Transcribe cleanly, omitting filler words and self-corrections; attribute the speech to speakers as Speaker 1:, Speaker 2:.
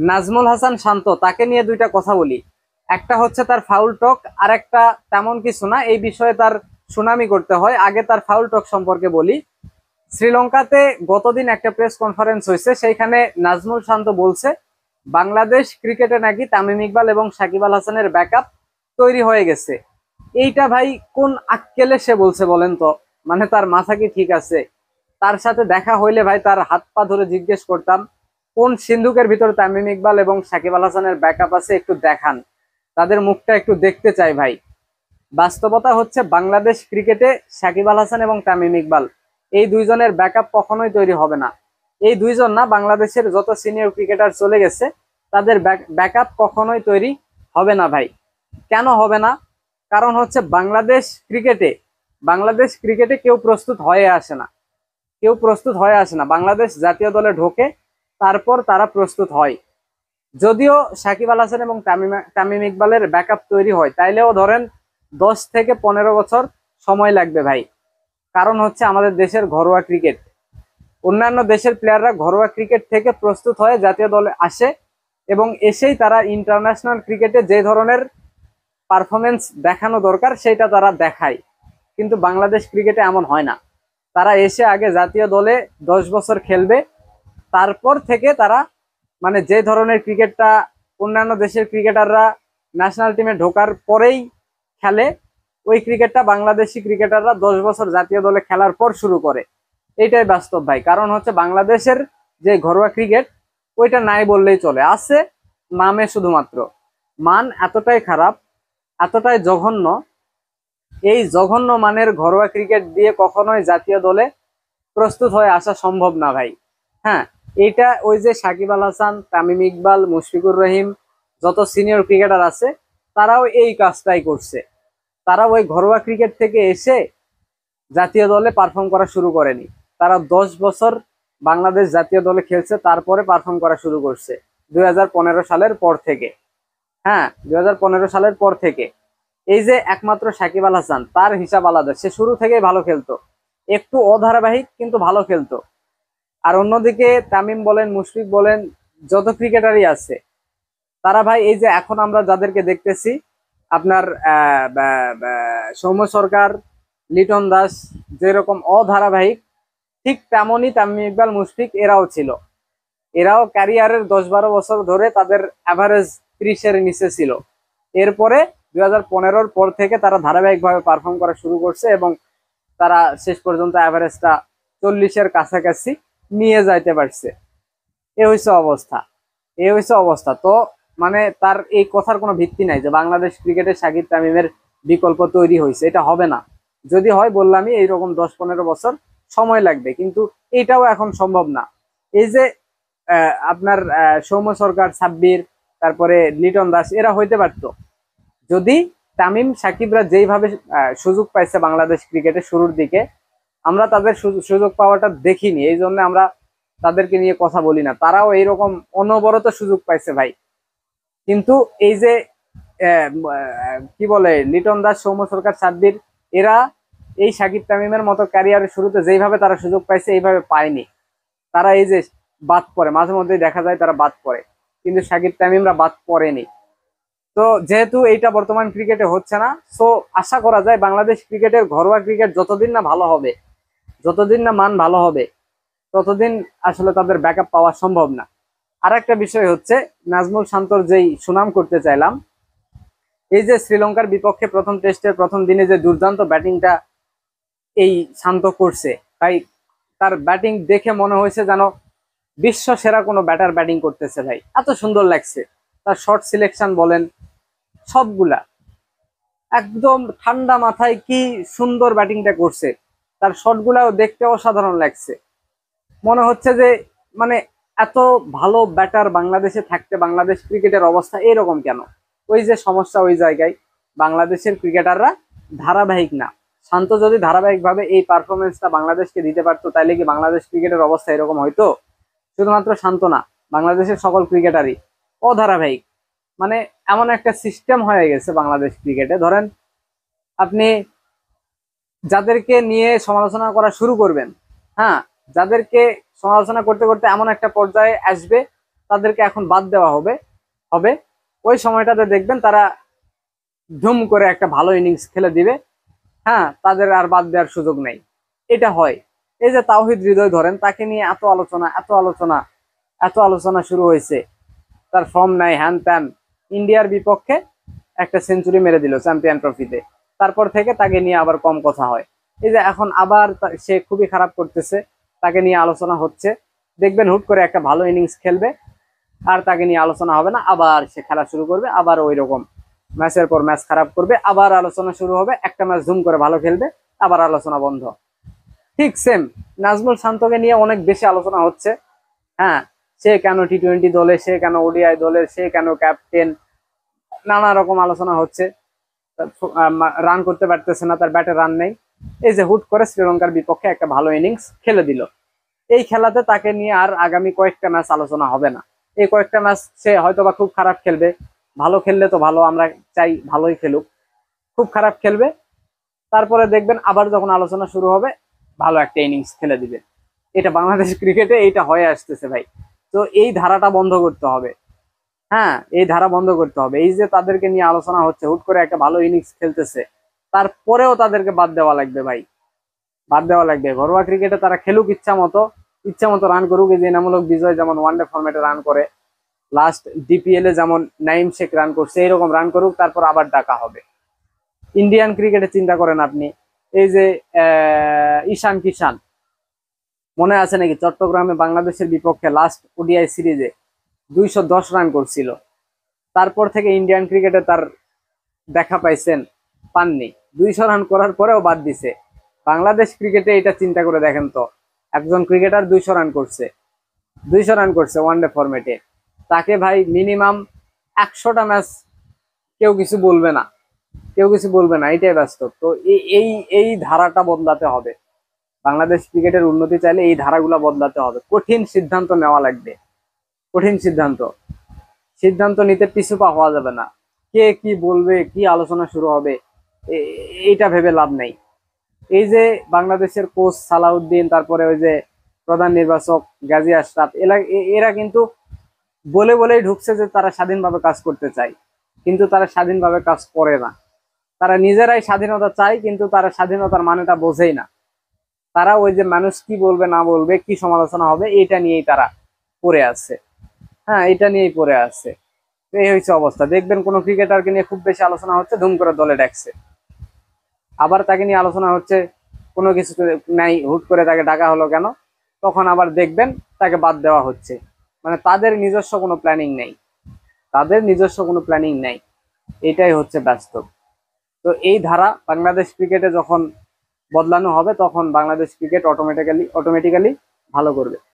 Speaker 1: নাজমুল হাসান শান্ত, তাকে নিয়ে দুইটা কথা বলি। একটা হচ্ছে তার ফাউল টক, আর একটা তেমন কিছু না, এই বিষয়ে তার সুনামি করতে হয়। আগে তার ফাউল টক সম্পর্কে বলি। শ্রীলঙ্কাতে গতদিন একটা প্রেস কনফারেন্স হয়েছে, সেইখানে নাজমুল শান্ত বলছে বাংলাদেশ ক্রিকেটে নাকি তামিম ইকবাল এবং সাকিব আল হাসানের ব্যাকআপ তৈরি হয়ে গেছে। এইটা ভাই কোন আক্কেলে সে বলছে বলেন তো? মানে তার মাথা কি ঠিক আছে? তার সাথে দেখা হইলে ভাই তার হাত পা ধরে জিজ্ঞেস করতাম কোন সিন্ধুকের ভিতর তামিম ইকবাল এবং সাকিব আল হাসানের ব্যাকআপ আছে, একটু দেখান, তাদের মুখটা একটু দেখতে চাই ভাই। বাস্তবতা হচ্ছে বাংলাদেশ ক্রিকেটে সাকিব আল হাসান এবং তামিম ইকবাল এই দুইজনের ব্যাকআপ কখনোই তৈরি হবে না। এই দুইজন না, বাংলাদেশের যত সিনিয়র ক্রিকেটার চলে গেছে তাদের ব্যাকআপ কখনোই তৈরি হবে না ভাই। কেন হবে না? কারণ হচ্ছে বাংলাদেশ ক্রিকেটে কেউ প্রস্তুত হয়ে আসে না, কেউ প্রস্তুত হয়ে আসে না। বাংলাদেশ জাতীয় দলে ঢোকে, তারপর তারা প্রস্তুত হয়। যদিও সাকিব আল হাসান এবং তামিম ইকবালের ব্যাকআপ তৈরি হয়, তাইলেও ধরেন 10 থেকে 15 বছর সময় লাগবে ভাই। কারণ হচ্ছে আমাদের দেশের ঘরোয়া ক্রিকেট, অন্যান্য দেশের প্লেয়াররা ঘরোয়া ক্রিকেট থেকে প্রস্তুত হয়ে জাতীয় দলে আসে এবং এসেই তারা ইন্টারন্যাশনাল ক্রিকেটে যে ধরনের পারফরমেন্স দেখানো দরকার সেটা তারা দেখায়। কিন্তু বাংলাদেশ ক্রিকেটে এমন হয় না। তারা এসে আগে জাতীয় দলে 10 বছর খেলবে, তারপর থেকে তারা মানে যে ধরনের ক্রিকেটটা অন্যান্য দেশের ক্রিকেটাররা ন্যাশনাল টিমে ঢোকার পরেই খেলে, ওই ক্রিকেটটা বাংলাদেশি ক্রিকেটাররা 10 বছর জাতীয় দলে খেলার পর শুরু করে। এইটাই বাস্তব ভাই। কারণ হচ্ছে বাংলাদেশের যে ঘরোয়া ক্রিকেট ওইটা নাই বললেই চলে, আছে নামে শুধুমাত্র। মান এতটাই খারাপ, এতটাই জঘন্য, এই জঘন্য মানের ঘরোয়া ক্রিকেট দিয়ে কখনোই জাতীয় দলে প্রস্তুত হয়ে আসা সম্ভব না ভাই। হ্যাঁ, এটা ওই যে সাকিব আল হাসান, তামিম ইকবাল, মুশফিকুর রহিম, যত সিনিয়র ক্রিকেটার আছে তারাও এই কাজটাই করছে। তারা ওই ঘরোয়া ক্রিকেট থেকে এসে জাতীয় দলে পারফর্ম করা শুরু করেনি। তারা 10 বছর বাংলাদেশ জাতীয় দলে খেলছে, তারপরে পারফর্ম করা শুরু করছে 2015 সালের পর থেকে। হ্যাঁ, 2015 সালের পর থেকে। এই যে একমাত্র সাকিব আল হাসান, তার হিসাব আলাদা, সে শুরু থেকেই ভালো খেলতো, একটু অধারাবাহিক কিন্তু ভালো খেলতো। আর অন্যদিকে তামিম বলেন, মুশফিক বলেন, যত ক্রিকেটারই আছে তারা ভাই এই যে এখন আমরা যাদেরকে দেখতেছি, আপনার সৌম্য সরকার, লিটন দাস যেরকম অধারাবাহিক, ঠিক তেমনই তামিম ইকবাল, মুশফিক এরাও ছিল। এরাও ক্যারিয়ারের 10-12 বছর ধরে তাদের অ্যাভারেজ 30-এর নিচে ছিল। এরপরে 2015-র পর থেকে তারা ধারাবাহিকভাবে পারফর্ম করা শুরু করছে এবং তারা শেষ পর্যন্ত অ্যাভারেজটা 40-এর কাছাকাছি নিয়ে যাইতে পারছে। এ হয়েছে অবস্থা, এ হয়েছে অবস্থা। তো মানে তার এই কথার কোনো ভিত্তি নাই যে বাংলাদেশ ক্রিকেটে সাকিব তামিমের বিকল্প তৈরি হয়েছে, এটা হবে না। যদি হয় বললামই এইরকম 10-15 বছর সময় লাগবে, কিন্তু এটাও এখন সম্ভব না। এই যে আপনার সৌম্য সরকার, সাব্বির, তারপরে লিটন দাস এরা হইতে পারতো যদি তামিম সাকিবরা যেইভাবে সুযোগ পাইছে বাংলাদেশ ক্রিকেটে শুরুর দিকে, আমরা তাদের সুযোগ পাওয়াটা দেখিনি, এই জন্য আমরা তাদেরকে নিয়ে কথা বলি না। তারাও এইরকম অনবরত সুযোগ পাইছে ভাই। কিন্তু এই যে কি বলে লিটন দাস, সৌম্য সরকার, সাব্বির এরা এই সাকিব তামিমের মতো ক্যারিয়ারের শুরুতে যেইভাবে তারা সুযোগ পাইছে এইভাবে পায়নি। তারা এই যে বাদ পড়ে, মাঝে মধ্যেই দেখা যায় তারা বাদ পড়ে, কিন্তু সাকিব তামিমরা বাদ পড়েনি। তো যেহেতু এইটা বর্তমান ক্রিকেটে হচ্ছে না, সো আশা করা যায় বাংলাদেশ ক্রিকেটের ঘরোয়া ক্রিকেট যতদিন না ভালো হবে, যতদিন না মান ভালো হবে, ততদিন আসলে তাদের ব্যাকআপ পাওয়া সম্ভব না। আর একটা বিষয় হচ্ছে নাজমুল শান্তর যেই সুনাম করতে চাইলাম, এই যে শ্রীলঙ্কার বিপক্ষে প্রথম টেস্টের প্রথম দিনে যে দুর্দান্ত ব্যাটিংটা এই শান্ত করছে, তাই তার ব্যাটিং দেখে মনে হয়েছে যেন বিশ্ব সেরা কোনো ব্যাটার ব্যাটিং করতেছে ভাই, এত সুন্দর লাগছে। তার শর্ট সিলেকশন বলেন, সবগুলা একদম ঠান্ডা মাথায় কি সুন্দর ব্যাটিংটা করছে। তার শটগুলাও দেখতে অসাধারণ লাগছে। মনে হচ্ছে যে মানে এত ভালো ব্যাটার বাংলাদেশে থাকতে বাংলাদেশ ক্রিকেটের অবস্থা এরকম কেন? ওই যে সমস্যা ওই জায়গায়, বাংলাদেশের ক্রিকেটাররা ধারাবাহিক না। শান্ত যদি ধারাবাহিকভাবে এই পারফরমেন্সটা বাংলাদেশকে দিতে পারতো, তাইলে কি বাংলাদেশ ক্রিকেটের অবস্থা এরকম হয়তো? শুধুমাত্র শান্ত না, বাংলাদেশের সকল ক্রিকেটারই অধারাবাহিক। মানে এমন একটা সিস্টেম হয়ে গেছে বাংলাদেশ ক্রিকেটে, ধরেন আপনি যাদেরকে নিয়ে সমালোচনা করা শুরু করবেন, হ্যাঁ, যাদেরকে সমালোচনা করতে করতে এমন একটা পর্যায়ে আসবে তাদেরকে এখন বাদ দেওয়া হবে হবে ওই সময়টাতে দেখবেন তারা ধুম করে একটা ভালো ইনিংস খেলে দিবে। হ্যাঁ, তাদের আর বাদ দেওয়ার সুযোগ নেই। এটা হয়। এই যে তাওহিদ হৃদয় ধরেন, তাকে নিয়ে এত আলোচনা এত আলোচনা এত আলোচনা শুরু হয়েছে, তার ফর্ম নাই, হ্যান ত্যান। ইন্ডিয়ার বিপক্ষে একটা সেঞ্চুরি মেরে দিল চ্যাম্পিয়ন ট্রফিতে, তারপর থেকে তাকে নিয়ে আবার কম কথা হয়। এই যে এখন আবার সে খুবই খারাপ করতেছে, তাকে নিয়ে আলোচনা হচ্ছে। দেখবেন হুট করে একটা ভালো ইনিংস খেলবে, আর তাকে নিয়ে আলোচনা হবে না, আবার সে খেলা শুরু করবে, আবার ওই রকম ম্যাচের পর ম্যাচ খারাপ করবে, আবার আলোচনা শুরু হবে। একটা ম্যাচ ধুম করে ভালো খেলবে, আবার আলোচনা বন্ধ। ঠিক সেম নাজমুল শান্তকে নিয়ে অনেক বেশি আলোচনা হচ্ছে। হ্যাঁ, সে কেন টি-20 দলে, সে কেন ওডিআই দলের, সে কেন ক্যাপ্টেন, নানা রকম আলোচনা হচ্ছে। রান করতে পারতেছে না, তার ব্যাটে রান নেই। এই যে হুট করে শ্রীলঙ্কার বিপক্ষে একটা ভালো ইনিংস খেলে দিল, এই খেলাতে তাকে নিয়ে আর আগামী কয়েকটা ম্যাচ আলোচনা হবে না। এই কয়েকটা ম্যাচ সে হয়তোবা খুব খারাপ খেলবে, ভালো খেললে তো ভালো, আমরা চাই ভালোই খেলুক। খুব খারাপ খেলবে, তারপরে দেখবেন আবার যখন আলোচনা শুরু হবে ভালো একটা ইনিংস খেলে দিবে। এটা বাংলাদেশ ক্রিকেটে এইটা হয়ে আসতেছে ভাই। তো এই ধারাটা বন্ধ করতে হবে। হ্যাঁ, এই ধারা বন্ধ করতে হবে। এই যে তাদেরকে নিয়ে আলোচনা হচ্ছে, হুট করে একটা ভালো ইনিংস খেলতেছে, তারপরেও তাদেরকে বাদ দেওয়া লাগবে ভাই, বাদ দেওয়া লাগবে। ঘরোয়া ক্রিকেটে তারা খেলুক ইচ্ছা মতো রান করুক। এই যে এনামূলক বিজয় যেমন ওয়ানডে ফরম্যাটে রান করে, লাস্ট ডিপিএল এ যেমন নাইম শেখ রান করছে, এইরকম রান করুক, তারপর আবার ডাকা হবে। ইন্ডিয়ান ক্রিকেটে চিন্তা করেন আপনি, এই যে ঈশান কিষান, মনে আছে নাকি চট্টগ্রামে বাংলাদেশের বিপক্ষে লাস্ট ওডিআই সিরিজে 210 রান করছিল। তারপর থেকে ইন্ডিয়ান ক্রিকেটে তার দেখা পাইছেন? পাননি। 200 রান করার পরেও বাদ দিছে। বাংলাদেশ ক্রিকেটে এটা চিন্তা করে দেখেন তো, একজন ক্রিকেটার 200 রান করছে ওয়ানডে ফরম্যাটে, তাকে ভাই মিনিমাম 100টা ম্যাচ কেউ কিছু বলবে না, কেউ কিছু বলবে না, এটাই বাস্তব। তো এই এই ধারাটা বদলাতে হবে। বাংলাদেশ ক্রিকেটের উন্নতি চাইলে এই ধারাগুলো বদলাতে হবে। কঠিন সিদ্ধান্ত নেওয়া লাগবে, কঠিন সিদ্ধান্ত। সিদ্ধান্ত নিতে পিছু পা হওয়া যাবে না। কে কি বলবে, কি আলোচনা শুরু হবে, এইটা ভেবে লাভ নেই। এই যে বাংলাদেশের কোচ সালাউদ্দিন, তারপরে ওই যে প্রধান নির্বাচক গাজী আশরাফ, এরা কিন্তু বলে বলেই ঢুকছে যে তারা স্বাধীনভাবে কাজ করতে চায়, কিন্তু তারা স্বাধীনভাবে কাজ করে না। তারা নিজেরাই স্বাধীনতা চায়, কিন্তু তারা স্বাধীনতার মানেটা বোঝেই না। তারা ওই যে মানুষ কি বলবে না বলবে, কি সমালোচনা হবে, এটা নিয়েই তারা পড়ে আছে। হ্যাঁ, এটা নিয়েই পড়ে আছে। এই হয়েছে অবস্থা। দেখবেন কোনো ক্রিকেটারকে নিয়ে খুব বেশি আলোচনা হচ্ছে, ধুম করে দলে ডাকছে। আবার তাকে নিয়ে আলোচনা হচ্ছে, কোনো কিছু নাই, হুট করে তাকে ডাকা হলো কেন, তখন আবার দেখবেন তাকে বাদ দেওয়া হচ্ছে। মানে তাদের নিজস্ব কোনো প্ল্যানিং নেই, তাদের নিজস্ব কোনো প্ল্যানিং নেই। এটাই হচ্ছে বাস্তব। তো এই ধারা বাংলাদেশ ক্রিকেটে যখন বদলানো হবে, তখন বাংলাদেশ ক্রিকেট অটোমেটিক্যালি ভালো করবে।